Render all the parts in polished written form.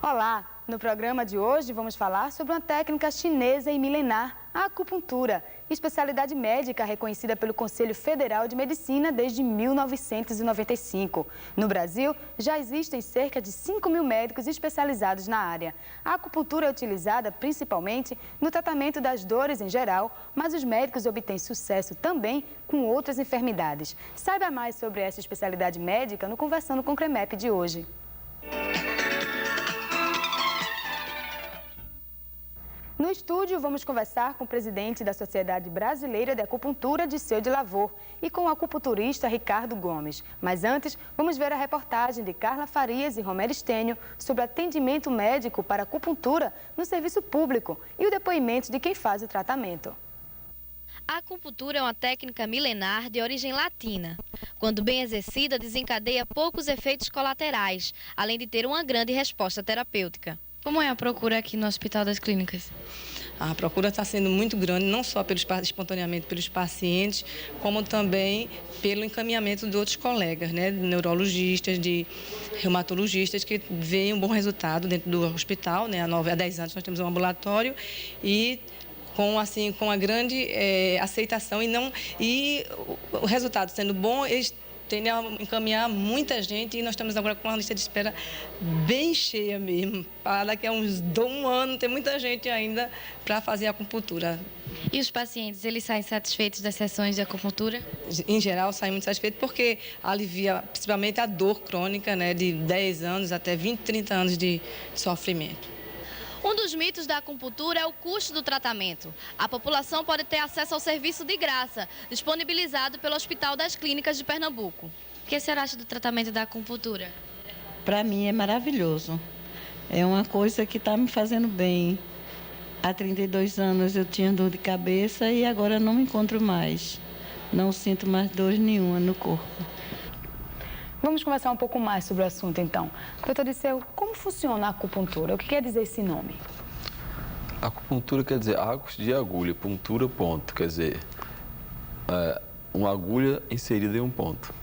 Olá! No programa de hoje vamos falar sobre uma técnica chinesa e milenar, a acupuntura, especialidade médica reconhecida pelo Conselho Federal de Medicina desde 1995. No Brasil, já existem cerca de 5.000 médicos especializados na área. A acupuntura é utilizada principalmente no tratamento das dores em geral, mas os médicos obtêm sucesso também com outras enfermidades. Saiba mais sobre essa especialidade médica no Conversando com o CREMEP de hoje. No estúdio, vamos conversar com o presidente da Sociedade Brasileira de Acupuntura, Disseu de Lavor, e com o acupunturista Ricardo Gomes. Mas antes, vamos ver a reportagem de Carla Farias e Romero Estênio sobre atendimento médico para acupuntura no serviço público e o depoimento de quem faz o tratamento. A acupuntura é uma técnica milenar de origem latina. Quando bem exercida, desencadeia poucos efeitos colaterais, além de ter uma grande resposta terapêutica. Como é a procura aqui no Hospital das Clínicas? A procura está sendo muito grande, não só espontaneamente pelos pacientes, como também pelo encaminhamento de outros colegas, né, de neurologistas, de reumatologistas, que veem um bom resultado dentro do hospital, né, há 10 anos nós temos um ambulatório e com a grande aceitação e o resultado sendo bom, eles tendem a encaminhar muita gente e nós estamos agora com uma lista de espera bem cheia mesmo. Para daqui a um ano tem muita gente ainda para fazer acupuntura. E os pacientes, eles saem satisfeitos das sessões de acupuntura? Em geral, saem muito satisfeitos porque alivia principalmente a dor crônica, né, de 10 anos até 20, 30 anos de sofrimento. Um dos mitos da acupuntura é o custo do tratamento. A população pode ter acesso ao serviço de graça, disponibilizado pelo Hospital das Clínicas de Pernambuco. O que a senhora acha do tratamento da acupuntura? Para mim é maravilhoso. É uma coisa que está me fazendo bem. Há 32 anos eu tinha dor de cabeça e agora não me encontro mais. Não sinto mais dor nenhuma no corpo. Vamos conversar um pouco mais sobre o assunto, então. Doutor Disseu, como funciona a acupuntura? O que quer dizer esse nome? Acupuntura quer dizer agus de agulha, puntura, ponto. Quer dizer, uma agulha inserida em um ponto.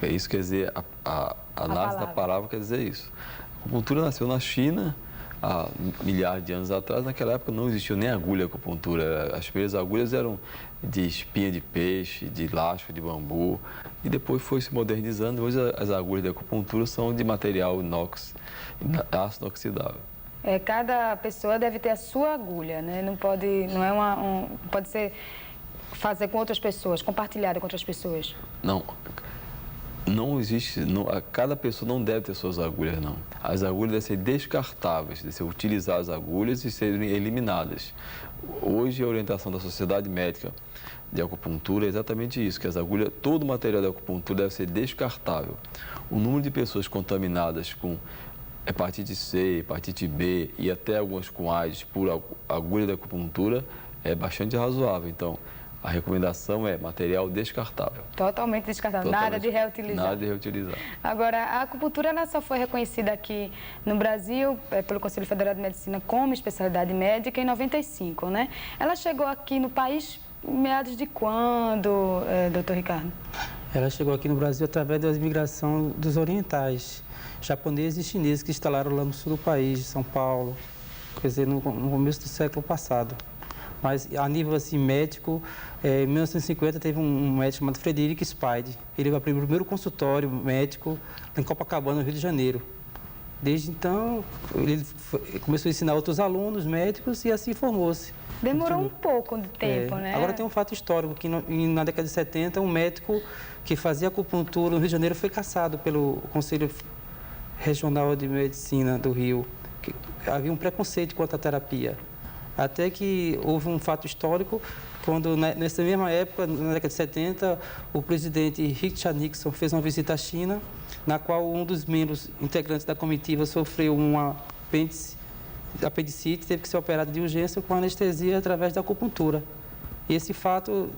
É isso, quer dizer, a análise da palavra quer dizer isso. A acupuntura nasceu na China há milhares de anos atrás. Naquela época não existia nem agulha acupuntura. As primeiras agulhas eram de espinha de peixe, de elástico, de bambu. E depois foi se modernizando. Hoje as agulhas de acupuntura são de material inox, ácido inoxidável. Cada pessoa deve ter a sua agulha, né? Não pode, pode ser fazer com outras pessoas, compartilhada com outras pessoas. Não existe, cada pessoa não deve ter suas agulhas, não. As agulhas devem ser descartáveis, devem ser utilizar as agulhas e serem eliminadas. Hoje a orientação da Sociedade Médica de Acupuntura é exatamente isso, que as agulhas, todo o material de acupuntura deve ser descartável. O número de pessoas contaminadas com hepatite C, hepatite B e até algumas com AIDS por agulha de acupuntura é bastante razoável. Então, a recomendação é material descartável. Totalmente descartável, nada de reutilizar. Nada de reutilizar. Agora, a acupuntura ela só foi reconhecida aqui no Brasil, pelo Conselho Federal de Medicina, como especialidade médica em 95, né? Ela chegou aqui no país em meados de quando, doutor Ricardo? Ela chegou aqui no Brasil através da imigração dos orientais, japoneses e chineses que instalaram lá no sul do país, de São Paulo, quer dizer, no começo do século passado. Mas a nível assim, médico, em 1950 teve um médico chamado Frederick Spide. Ele abriu o primeiro consultório médico em Copacabana, no Rio de Janeiro. Desde então, ele começou a ensinar outros alunos médicos e assim formou-se. Demorou um pouco de tempo, né? Agora tem um fato histórico, que na década de 70, um médico que fazia acupuntura no Rio de Janeiro foi cassado pelo Conselho Regional de Medicina do Rio. Que havia um preconceito quanto à terapia. Até que houve um fato histórico, quando nessa mesma época, na década de 70, o presidente Richard Nixon fez uma visita à China, na qual um dos membros integrantes da comitiva sofreu uma apendicite, teve que ser operado de urgência com anestesia através da acupuntura. E esse fato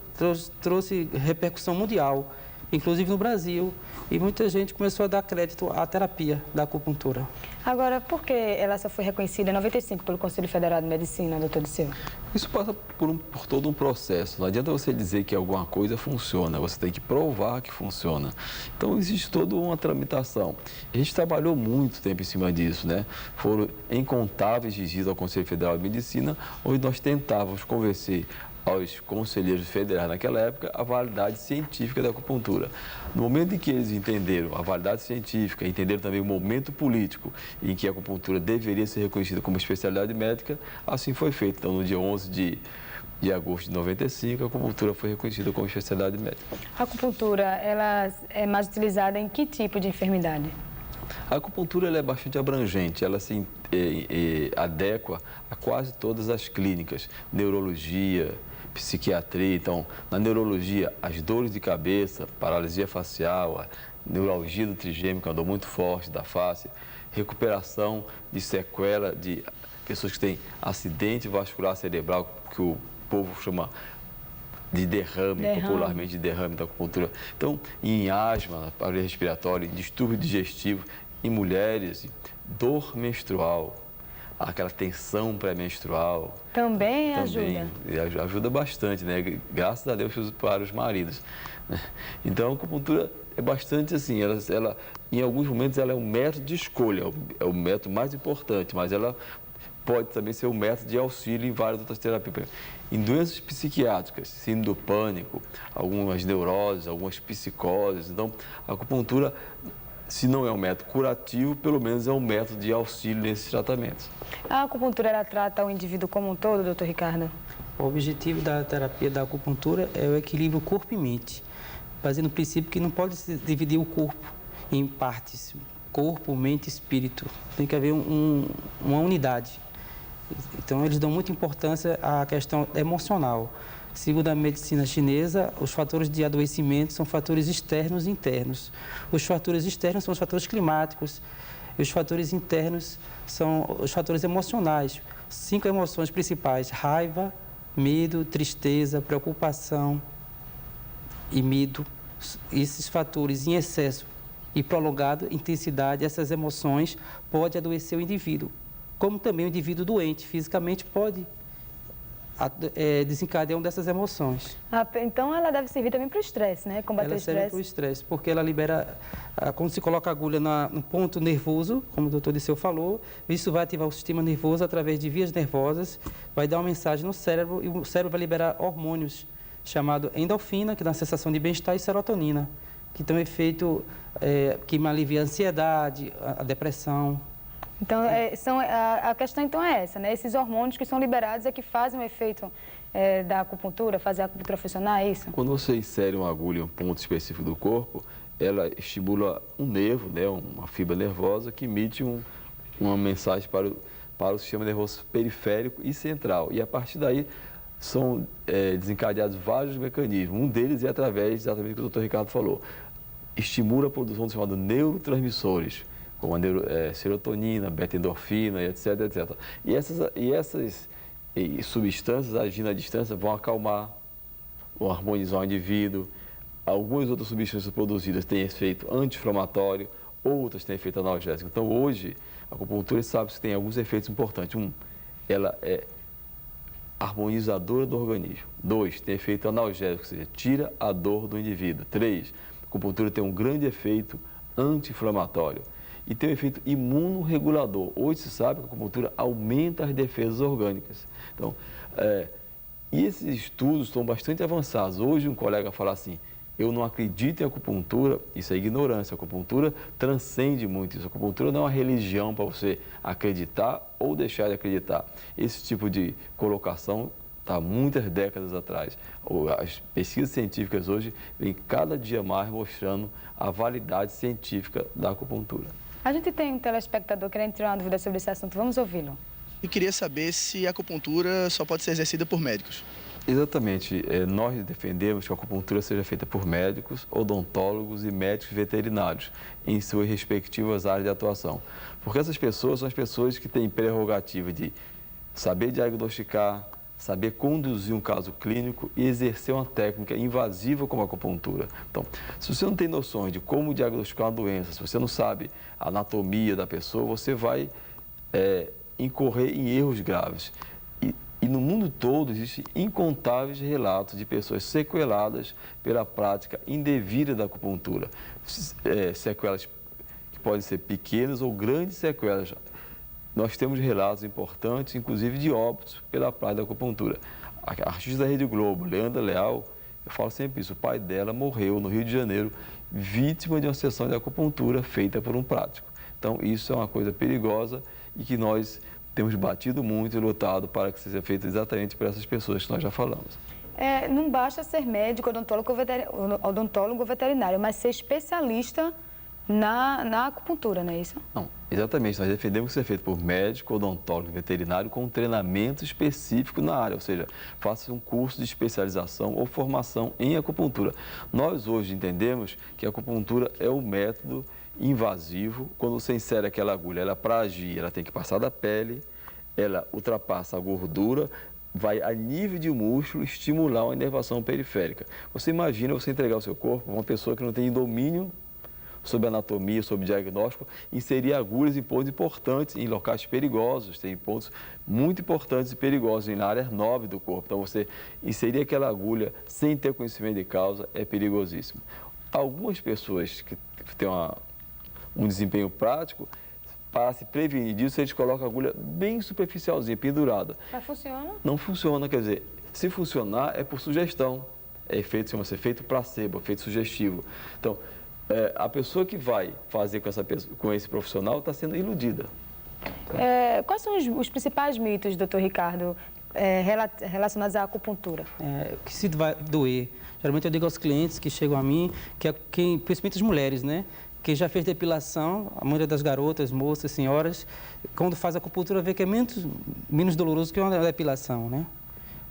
trouxe repercussão mundial. inclusive no Brasil, e muita gente começou a dar crédito à terapia da acupuntura. Agora, por que ela só foi reconhecida em 95 pelo Conselho Federal de Medicina, doutor Disseu? Isso passa por todo um processo. Não adianta você dizer que alguma coisa funciona, você tem que provar que funciona. Então, existe toda uma tramitação. A gente trabalhou muito tempo em cima disso, né? Foram incontáveis visitas ao Conselho Federal de Medicina, onde nós tentávamos convencer aos conselheiros federais naquela época a validade científica da acupuntura. No momento em que eles entenderam a validade científica, entenderam também o momento político em que a acupuntura deveria ser reconhecida como especialidade médica, assim foi feito. Então, no dia 11 de agosto de 95, a acupuntura foi reconhecida como especialidade médica. A acupuntura, ela é mais utilizada em que tipo de enfermidade? A acupuntura ela é bastante abrangente, ela se adequa a quase todas as clínicas, neurologia, psiquiatria. Então, na neurologia, as dores de cabeça, paralisia facial, a neuralgia do trigêmeo, que é uma dor muito forte da face, recuperação de sequela de pessoas que têm acidente vascular cerebral, que o povo chama de derrame, popularmente de derrame da acupuntura. Então, em asma, aparelho respiratório, em distúrbio digestivo, em mulheres, dor menstrual, aquela tensão pré-menstrual. Também ajuda? Ajuda bastante, né? Graças a Deus para os maridos. Então, a acupuntura é bastante assim, ela em alguns momentos ela é um método de escolha, é o método mais importante, mas ela pode também ser um método de auxílio em várias outras terapias. Em doenças psiquiátricas, síndrome do pânico, algumas neuroses, algumas psicoses. Então, a acupuntura, se não é um método curativo, pelo menos é um método de auxílio nesses tratamentos. A acupuntura, ela trata o indivíduo como um todo, doutor Ricardo? O objetivo da terapia da acupuntura é o equilíbrio corpo e mente, fazendo o princípio que não pode se dividir o corpo em partes, corpo, mente e espírito. Tem que haver uma unidade. Então, eles dão muita importância à questão emocional. Segundo a medicina chinesa, os fatores de adoecimento são fatores externos e internos. Os fatores externos são os fatores climáticos, e os fatores internos são os fatores emocionais. 5 emoções principais: raiva, medo, tristeza, preocupação e medo. Esses fatores em excesso e prolongada intensidade, essas emoções podem adoecer o indivíduo. Como também o indivíduo doente, fisicamente, pode desencadear uma dessas emoções. Então, ela deve servir também para o estresse, né? Combater o estresse. Ela serve para o estresse, porque ela libera, quando se coloca a agulha no ponto nervoso, como o doutor Disseu falou, isso vai ativar o sistema nervoso através de vias nervosas, vai dar uma mensagem no cérebro, e o cérebro vai liberar hormônios, chamado endorfina, que dá uma sensação de bem-estar, e serotonina, que tem um efeito que alivia a ansiedade, a depressão. Então, a questão então é essa, né? Esses hormônios que são liberados é que fazem o efeito da acupuntura, fazer a acupuntura funcionar, é isso? Quando você insere uma agulha em um ponto específico do corpo, ela estimula um nervo, né? Uma fibra nervosa que emite uma mensagem para o sistema nervoso periférico e central. E a partir daí são desencadeados vários mecanismos. Um deles é através exatamente do que o doutor Ricardo falou. Estimula a produção dos chamados neurotransmissores, como a serotonina, beta-endorfina, etc, etc. E essas substâncias, agindo à distância, vão acalmar, vão harmonizar o indivíduo. Algumas outras substâncias produzidas têm efeito anti-inflamatório, outras têm efeito analgésico. Então, hoje, a acupuntura sabe que tem alguns efeitos importantes. Ela é harmonizadora do organismo. 2, tem efeito analgésico, ou seja, tira a dor do indivíduo. 3, a acupuntura tem um grande efeito anti-inflamatório. E tem um efeito imunorregulador. Hoje se sabe que a acupuntura aumenta as defesas orgânicas. Então, e esses estudos estão bastante avançados. Hoje um colega fala assim: eu não acredito em acupuntura, isso é ignorância. A acupuntura transcende muito isso. A acupuntura não é uma religião para você acreditar ou deixar de acreditar. Esse tipo de colocação está há muitas décadas atrás. As pesquisas científicas hoje vêm cada dia mais mostrando a validade científica da acupuntura. A gente tem um telespectador querendo tirar uma dúvida sobre esse assunto. Vamos ouvi-lo. Eu queria saber se a acupuntura só pode ser exercida por médicos. Exatamente. Nós defendemos que a acupuntura seja feita por médicos, odontólogos e médicos veterinários, em suas respectivas áreas de atuação. Porque essas pessoas são as pessoas que têm prerrogativa de saber diagnosticar, saber conduzir um caso clínico e exercer uma técnica invasiva como a acupuntura. Então, se você não tem noções de como diagnosticar uma doença, se você não sabe a anatomia da pessoa, você vai incorrer em erros graves. E no mundo todo existem incontáveis relatos de pessoas sequeladas pela prática indevida da acupuntura. Sequelas que podem ser pequenas ou grandes sequelas. Nós temos relatos importantes, inclusive de óbitos, pela prática da acupuntura. A artista da Rede Globo, Leandra Leal, eu falo sempre isso, o pai dela morreu no Rio de Janeiro, vítima de uma sessão de acupuntura feita por um prático. Então, isso é uma coisa perigosa e que nós temos batido muito e lutado para que seja feito exatamente por essas pessoas que nós já falamos. Não basta ser médico, odontólogo veterinário, mas ser especialista na acupuntura, não é isso? Não, exatamente. Nós defendemos que seja feito por médico, odontólogo veterinário com um treinamento específico na área, ou seja, faça um curso de especialização ou formação em acupuntura. Nós hoje entendemos que a acupuntura é o método invasivo. Quando você insere aquela agulha, ela para agir, ela tem que passar da pele, ela ultrapassa a gordura, vai a nível de músculo estimular uma inervação periférica. Você imagina você entregar o seu corpo a uma pessoa que não tem domínio sobre anatomia, sobre diagnóstico, inserir agulhas em pontos importantes, em locais perigosos, tem pontos muito importantes e perigosos na área nobre do corpo. Então, você inserir aquela agulha sem ter conhecimento de causa é perigosíssimo. Algumas pessoas que têm um desempenho prático, para se prevenir disso, eles colocam a agulha bem superficialzinha, pendurada. Mas funciona? Não funciona, quer dizer, se funcionar é por sugestão. Chama-se efeito placebo, efeito sugestivo. Então, a pessoa que vai fazer com esse profissional está sendo iludida. Quais são os principais mitos, doutor Ricardo, relacionados à acupuntura? Que se vai doer. Geralmente eu digo aos clientes que chegam a mim, principalmente as mulheres, né? Que já fez depilação, a maioria das garotas, moças, senhoras, quando faz acupuntura vê que é menos doloroso que uma depilação, né?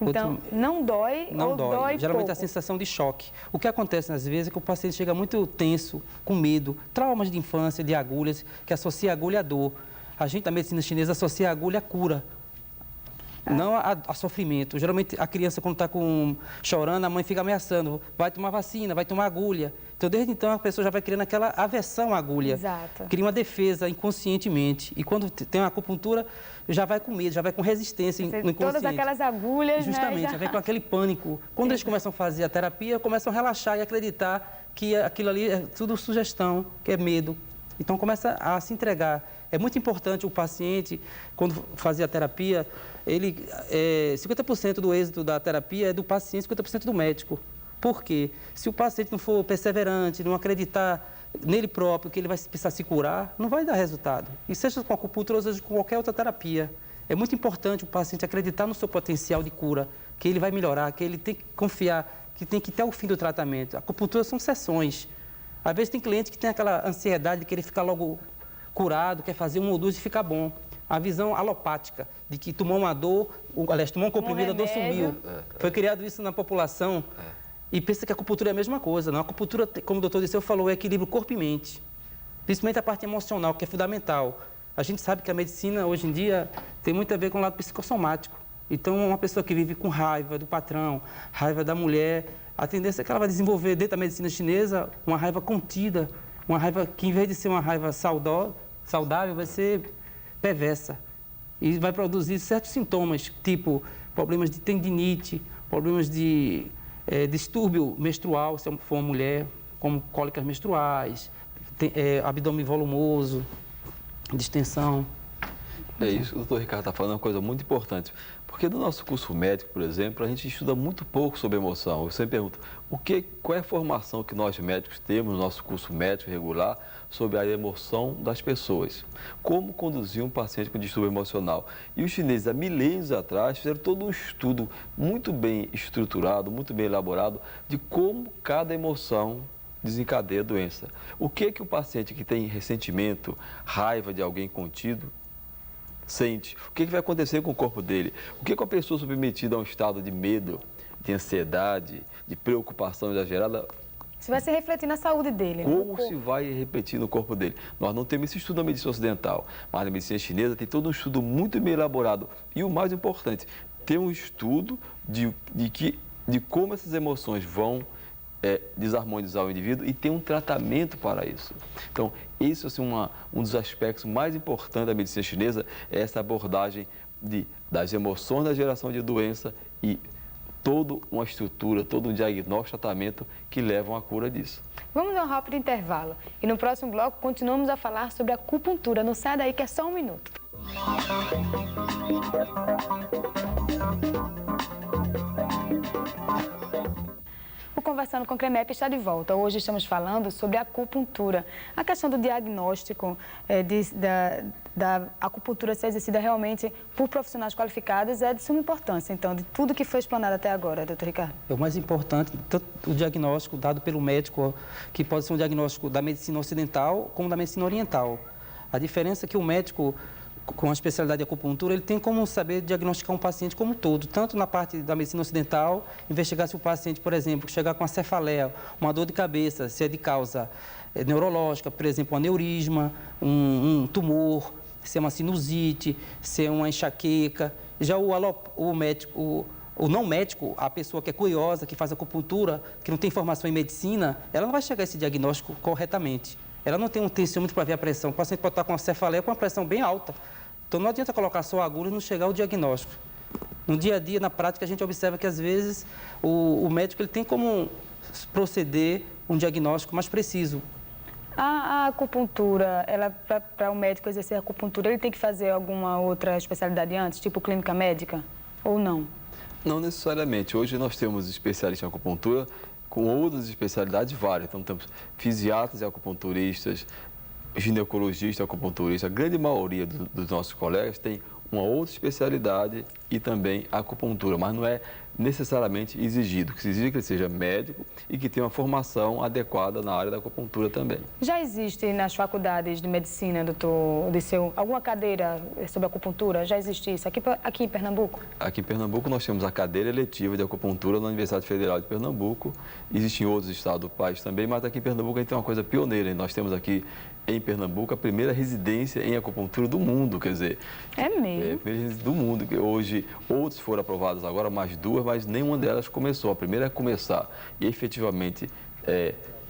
Então, não dói ou dói Geralmente pouco. a sensação de choque. O que acontece às vezes é que o paciente chega muito tenso, com medo, traumas de infância, de agulhas, que associa a agulha à dor. A gente da medicina chinesa associa a agulha à cura, não a sofrimento. Geralmente a criança quando está chorando, a mãe fica ameaçando, vai tomar vacina, vai tomar agulha. Então desde então a pessoa já vai criando aquela aversão à agulha. Exato. Cria uma defesa inconscientemente. E quando tem uma acupuntura, já vai com medo, já vai com resistência no inconsciente. Todas aquelas agulhas, justamente, né? já vem com aquele pânico. Quando eles começam a fazer a terapia, começam a relaxar e acreditar que aquilo ali é tudo sugestão, que é medo. Então começa a se entregar. É muito importante o paciente, quando fazia a terapia, 50% do êxito da terapia é do paciente, 50% do médico. Por quê? Se o paciente não for perseverante, não acreditar nele próprio, que ele vai precisar se curar, não vai dar resultado. E seja com acupuntura ou seja com qualquer outra terapia. É muito importante o paciente acreditar no seu potencial de cura, que ele vai melhorar, que ele tem que confiar, que tem que ir até o fim do tratamento. A acupuntura são sessões. Às vezes tem cliente que tem aquela ansiedade de querer ficar logo curado, quer fazer 1 ou 2 e ficar bom. A visão alopática, de que tomou uma dor, aliás, tomou um comprimido, a dor sumiu. Foi criado isso na população e pensa que a acupuntura é a mesma coisa. Não, a acupuntura, como o doutor Disseu falou, é equilíbrio corpo e mente. Principalmente a parte emocional, que é fundamental. A gente sabe que a medicina, hoje em dia, tem muito a ver com o lado psicossomático. Então, uma pessoa que vive com raiva do patrão, raiva da mulher, a tendência é que ela vai desenvolver, dentro da medicina chinesa, uma raiva contida, uma raiva que, em vez de ser uma raiva saudável, vai ser perversa. E vai produzir certos sintomas, tipo problemas de tendinite, problemas de distúrbio menstrual, se for uma mulher, como cólicas menstruais, abdômen volumoso, distensão. É isso que o doutor Ricardo está falando, é uma coisa muito importante. Porque no nosso curso médico, por exemplo, a gente estuda muito pouco sobre emoção. Eu sempre pergunto, qual é a formação que nós médicos temos no nosso curso médico regular sobre a emoção das pessoas? Como conduzir um paciente com distúrbio emocional? E os chineses, há milênios atrás, fizeram todo um estudo muito bem estruturado, muito bem elaborado, de como cada emoção desencadeia a doença. O que o paciente que tem ressentimento, raiva de alguém contido, sente? O que vai acontecer com o corpo dele? O que uma pessoa submetida a um estado de medo, de ansiedade, de preocupação exagerada... Isso vai se refletir na saúde dele. Como se vai repetir no corpo dele? Nós não temos esse estudo na medicina ocidental, mas na medicina chinesa tem todo um estudo muito bem elaborado. E o mais importante, ter um estudo de como essas emoções vão desarmonizar o indivíduo e ter um tratamento para isso. Então, isso assim, um dos aspectos mais importantes da medicina chinesa é essa abordagem das emoções da geração de doença e toda uma estrutura, todo um diagnóstico, tratamento que levam à cura disso. Vamos a um rápido intervalo e no próximo bloco continuamos a falar sobre a acupuntura. Não sai daí que é só um minuto. O Conversando com Cremep está de volta. Hoje estamos falando sobre a acupuntura. A questão do diagnóstico da acupuntura ser exercida realmente por profissionais qualificados é de suma importância, então, de tudo que foi explanado até agora, doutor Ricardo. É o mais importante, tanto o diagnóstico dado pelo médico, que pode ser um diagnóstico da medicina ocidental como da medicina oriental. A diferença é que o médico, com a especialidade de acupuntura, ele tem como saber diagnosticar um paciente como um todo, tanto na parte da medicina ocidental, investigar se o paciente, por exemplo, chegar com uma cefaleia, uma dor de cabeça, se é de causa neurológica, por exemplo, um aneurisma, um tumor, se é uma sinusite, se é uma enxaqueca. Já o médico, o não médico, a pessoa que é curiosa, que faz acupuntura, que não tem formação em medicina, ela não vai chegar a esse diagnóstico corretamente. Ela não tem um tensímetro para ver a pressão. O paciente pode estar com uma cefaleia com uma pressão bem alta. Então, não adianta colocar só a agulha e não chegar ao diagnóstico. No dia a dia, na prática, a gente observa que, às vezes, o médico ele tem como proceder um diagnóstico mais preciso. A acupuntura, para o médico exercer a acupuntura, ele tem que fazer alguma outra especialidade antes, tipo clínica médica, ou não? Não necessariamente. Hoje nós temos especialistas em acupuntura com outras especialidades várias. Então, temos fisiatras e acupunturistas, ginecologistas e acupunturistas. A grande maioria dos nossos colegas tem uma outra especialidade e também acupuntura, mas não é necessariamente exigido. Que se exige que ele seja médico e que tenha uma formação adequada na área da acupuntura também. Já existe nas faculdades de medicina, doutor Odisseu, alguma cadeira sobre acupuntura? Já existe isso aqui em Pernambuco? Aqui em Pernambuco nós temos a cadeira eletiva de acupuntura na Universidade Federal de Pernambuco. Existem em outros estados do país também, mas aqui em Pernambuco a gente tem uma coisa pioneira. Nós temos aqui em Pernambuco a primeira residência em acupuntura do mundo, quer dizer... É mesmo? É a primeira residência do mundo, que hoje outros foram aprovados agora, mais duas, mas nenhuma delas começou. A primeira a começar e efetivamente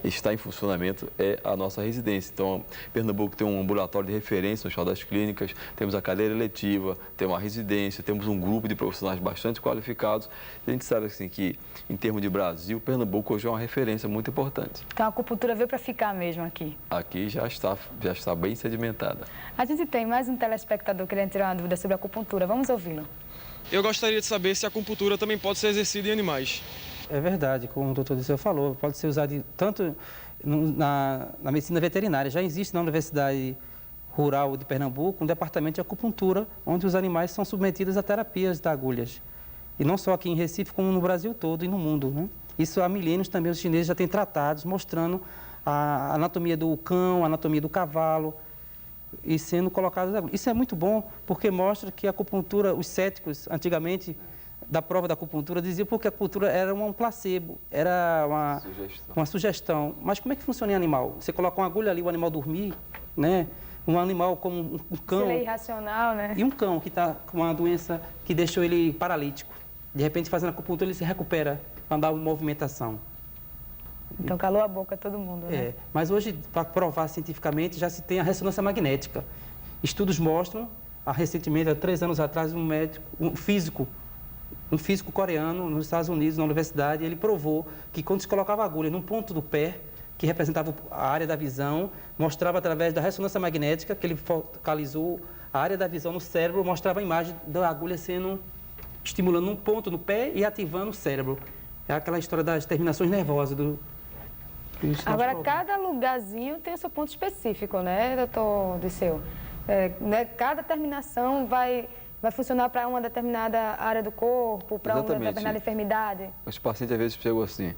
está em funcionamento é a nossa residência. Então, Pernambuco tem um ambulatório de referência no Hospital das Clínicas, temos a cadeira eletiva, temos uma residência, temos um grupo de profissionais bastante qualificados. A gente sabe assim, que, em termos de Brasil, Pernambuco hoje é uma referência muito importante. Então, a acupuntura veio para ficar mesmo aqui? Aqui já está bem sedimentada. A gente tem mais um telespectador querendo tirar uma dúvida sobre a acupuntura. Vamos ouvi-lo. Eu gostaria de saber se a acupuntura também pode ser exercida em animais. É verdade, como o doutor Odisseu falou, pode ser usado tanto na medicina veterinária. Já existe na Universidade Rural de Pernambuco um departamento de acupuntura, onde os animais são submetidos a terapias de agulhas. E não só aqui em Recife, como no Brasil todo e no mundo, né? Isso há milênios também os chineses já têm tratados, mostrando a anatomia do cão, a anatomia do cavalo, e sendo colocadas agulhas. Isso é muito bom, porque mostra que a acupuntura, os céticos, antigamente, da prova da acupuntura, diziam porque a acupuntura era um placebo, era uma sugestão. Mas como é que funciona em animal? Você coloca uma agulha ali, o animal dormir, né? Um animal como um cão... Ele é irracional, né? E um cão que está com uma doença que deixou ele paralítico. De repente, fazendo acupuntura, ele se recupera, para dar uma movimentação. Então, calou a boca todo mundo, né? Mas hoje, para provar cientificamente, já se tem a ressonância magnética. Estudos mostram, recentemente, há 3 anos atrás, um físico coreano, nos Estados Unidos, na universidade, ele provou que quando se colocava a agulha num ponto do pé, que representava a área da visão, mostrava através da ressonância magnética, que ele focalizou a área da visão no cérebro, mostrava a imagem da agulha estimulando um ponto no pé e ativando o cérebro. É aquela história das terminações nervosas Agora, cada lugarzinho tem o seu ponto específico, né, doutor Odisseu? Cada terminação vai funcionar para uma determinada área do corpo, para uma determinada enfermidade? Os pacientes, às vezes, chegam assim,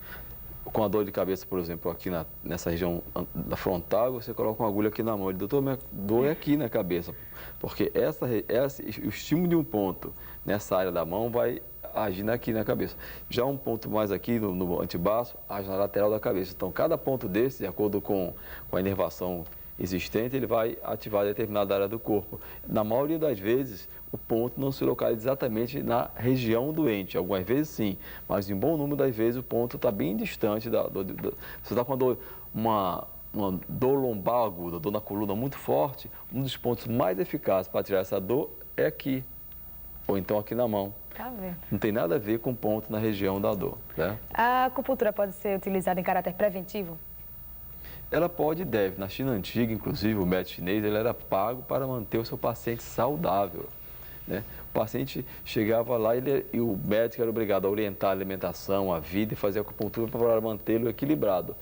com a dor de cabeça, por exemplo, aqui nessa região da frontal, você coloca uma agulha aqui na mão. Ele, doutor, minha dor é aqui na cabeça, porque o estímulo de um ponto nessa área da mão vai agir aqui na cabeça. Já um ponto mais aqui no antebraço, age na lateral da cabeça. Então, cada ponto desse, de acordo com a inervação existente, ele vai ativar determinada área do corpo. Na maioria das vezes, o ponto não se localiza exatamente na região doente. Algumas vezes sim, mas em bom número das vezes o ponto está bem distante você está com uma dor lombar aguda, dor na coluna muito forte, um dos pontos mais eficazes para tirar essa dor é aqui, ou então aqui na mão. Tá vendo? Não tem nada a ver com ponto na região da dor. Né? A acupuntura pode ser utilizada em caráter preventivo? Ela pode e deve. Na China antiga, inclusive, o médico chinês ele era pago para manter o seu paciente saudável. Né? O paciente chegava lá e o médico era obrigado a orientar a alimentação, a vida e fazer a acupuntura para mantê-lo equilibrado.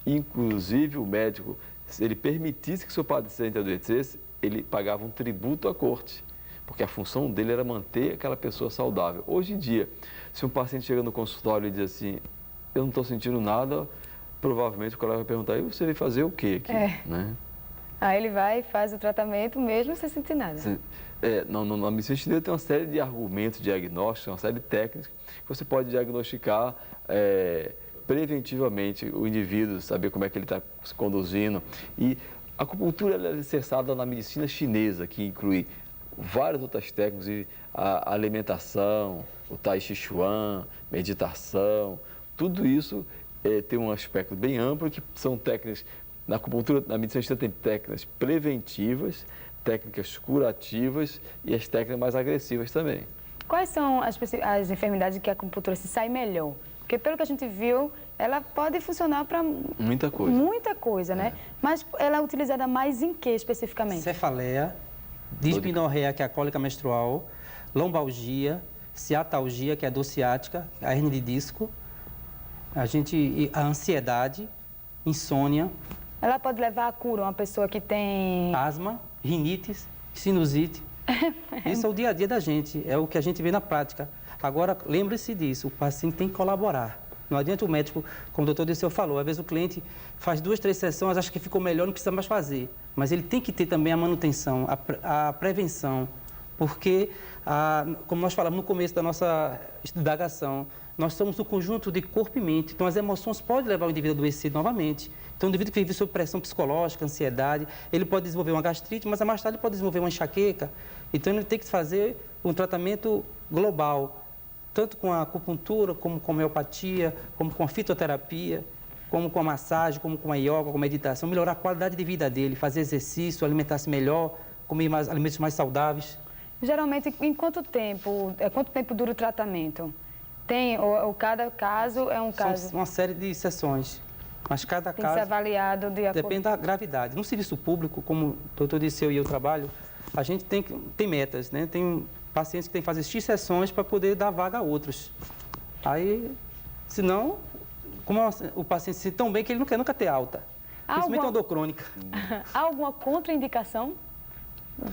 Inclusive, o médico, se ele permitisse que o seu paciente adoecesse, ele pagava um tributo à corte, porque a função dele era manter aquela pessoa saudável. Hoje em dia, se um paciente chega no consultório e diz assim, eu não estou sentindo nada, provavelmente o colega vai perguntar, e você veio fazer o quê aqui? Né? Aí ele vai e faz o tratamento mesmo sem sentir nada. Na medicina chinesa tem uma série de argumentos diagnósticos, uma série de técnicas que você pode diagnosticar preventivamente o indivíduo, saber como é que ele está se conduzindo. E a acupuntura é alicerçada na medicina chinesa, que inclui várias outras técnicas, a alimentação, o Tai Chi Chuan, meditação, tudo isso tem um aspecto bem amplo, que são técnicas, na acupuntura, na medicina chinesa tem técnicas preventivas, técnicas curativas e as técnicas mais agressivas também. Quais são as enfermidades que a acupuntura se sai melhor? Porque pelo que a gente viu, ela pode funcionar para muita coisa. Muita coisa, né? Mas ela é utilizada mais em que especificamente? Cefaleia, dismenorreia, que é a cólica menstrual, lombalgia, ciatalgia, que é a dor ciática, a hernia de disco, a ansiedade, insônia. Ela pode levar à cura uma pessoa que tem asma, rinite, sinusite. Isso é o dia a dia da gente, é o que a gente vê na prática. Agora, lembre-se disso, o paciente tem que colaborar. Não adianta o médico, como o doutor Disseu falou, às vezes o cliente faz 2, 3 sessões, acha que ficou melhor, não precisa mais fazer. Mas ele tem que ter também a manutenção, a prevenção, porque, como nós falamos no começo da nossa indagação, nós somos um conjunto de corpo e mente, então as emoções podem levar o indivíduo a adoecer novamente. Então, o indivíduo que vive sob pressão psicológica, ansiedade, ele pode desenvolver uma gastrite, mas mais tarde ele pode desenvolver uma enxaqueca. Então, ele tem que fazer um tratamento global, tanto com a acupuntura, como com a homeopatia, como com a fitoterapia, como com a massagem, como com a yoga, com a meditação, melhorar a qualidade de vida dele, fazer exercício, alimentar-se melhor, comer alimentos mais saudáveis. Geralmente, em quanto tempo dura o tratamento? Ou cada caso é um caso? São uma série de sessões, mas cada tem caso que ser avaliado de acordo. Depende da gravidade. No serviço público, como o doutor Disseu e eu trabalho, a gente tem metas, né? Tem pacientes que têm que fazer X sessões para poder dar vaga a outros. Aí, senão, como o paciente se sente tão bem que ele não quer nunca ter alta. Principalmente uma dor crônica. Há alguma contraindicação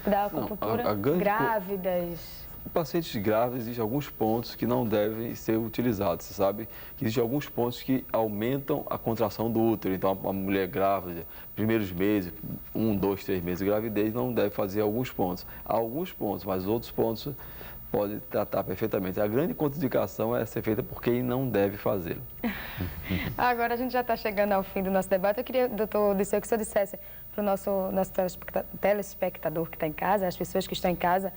da acupuntura? Grávidas? Pacientes grávidos, existem alguns pontos que não devem ser utilizados. Você sabe que existem alguns pontos que aumentam a contração do útero. Então, uma mulher grávida, primeiros meses, 1, 2, 3 meses de gravidez, não deve fazer alguns pontos. Há alguns pontos, mas outros pontos pode tratar perfeitamente. A grande contraindicação é ser feita por quem não deve fazê-lo. Agora a gente já está chegando ao fim do nosso debate. Eu queria, doutor Disseu, que o senhor dissesse para o nosso telespectador que está em casa, as pessoas que estão em casa,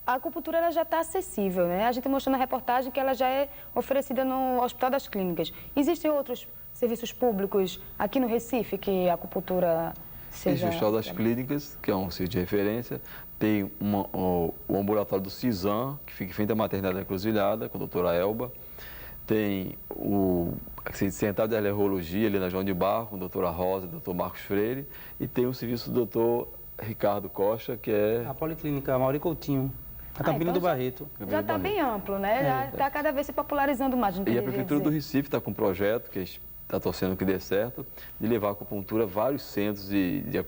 a acupuntura ela já está acessível, né? A gente mostrou na reportagem que ela já é oferecida no Hospital das Clínicas. Existem outros serviços públicos aqui no Recife que a acupuntura seja... Existe o Hospital das Clínicas, que é um serviço de referência. Tem o ambulatório do CISAM, que fica em frente à maternidade da Encruzilhada, com a doutora Elba. Tem o Centro de Alergologia, ali na João de Barro, com a doutora Rosa e o doutor Marcos Freire. E tem o serviço do doutor Ricardo Costa, que é... a Policlínica Mauri Coutinho. A Campina do Barreto. Já está bem amplo, né? Já está cada vez se popularizando mais. E a Prefeitura do Recife está com um projeto, que está torcendo que dê certo, de levar a acupuntura a vários centros de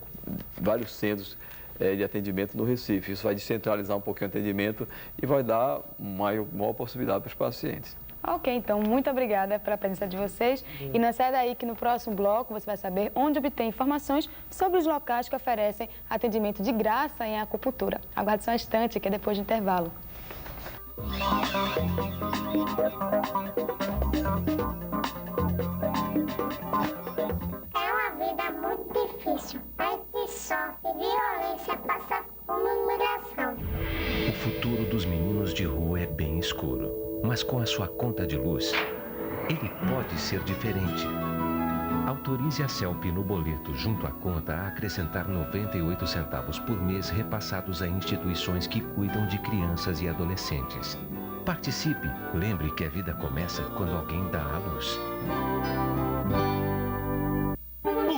atendimento no Recife. Isso vai descentralizar um pouquinho o atendimento e vai dar maior possibilidade para os pacientes. Ok, então, muito obrigada pela presença de vocês. E não sai daí que no próximo bloco você vai saber onde obter informações sobre os locais que oferecem atendimento de graça em acupuntura. Aguarde só um instante, que é depois do intervalo. É uma vida muito difícil. com a sua conta de luz, ele pode ser diferente. Autorize a CELP no boleto junto à conta a acrescentar 98 centavos por mês repassados a instituições que cuidam de crianças e adolescentes. Participe. Lembre que a vida começa quando alguém dá à luz.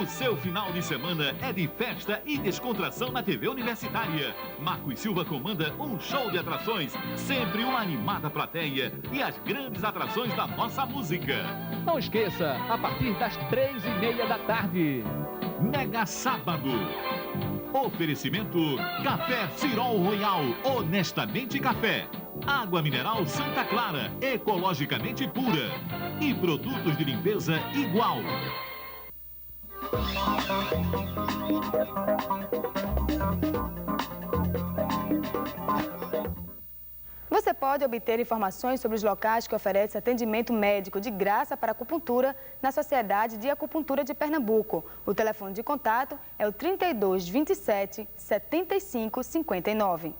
O seu final de semana é de festa e descontração na TV Universitária. Marcos Silva comanda um show de atrações, sempre uma animada plateia e as grandes atrações da nossa música. Não esqueça, a partir das 3h30 da tarde. Mega Sábado. Oferecimento Café Cirol Royal, honestamente café. Água mineral Santa Clara, ecologicamente pura. E produtos de limpeza Igual. Você pode obter informações sobre os locais que oferecem atendimento médico de graça para acupuntura na Sociedade de Acupuntura de Pernambuco. O telefone de contato é o 32 27 75 59.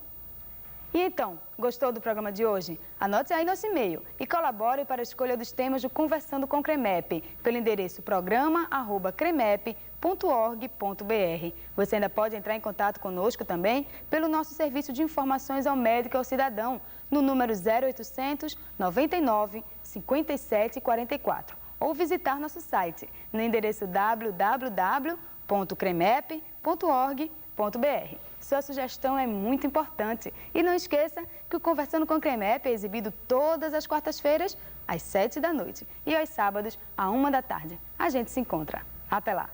E então, gostou do programa de hoje? Anote aí nosso e-mail e colabore para a escolha dos temas do Conversando com CREMEP, pelo endereço programa@cremep.org.br. Você ainda pode entrar em contato conosco também pelo nosso serviço de informações ao médico e ao cidadão, no número 0800 99 57 44, ou visitar nosso site no endereço www.cremep.org.br. Sua sugestão é muito importante. E não esqueça que o Conversando com CREMEP é exibido todas as quartas-feiras, às 7 da noite, e aos sábados, à 1 da tarde. A gente se encontra. Até lá!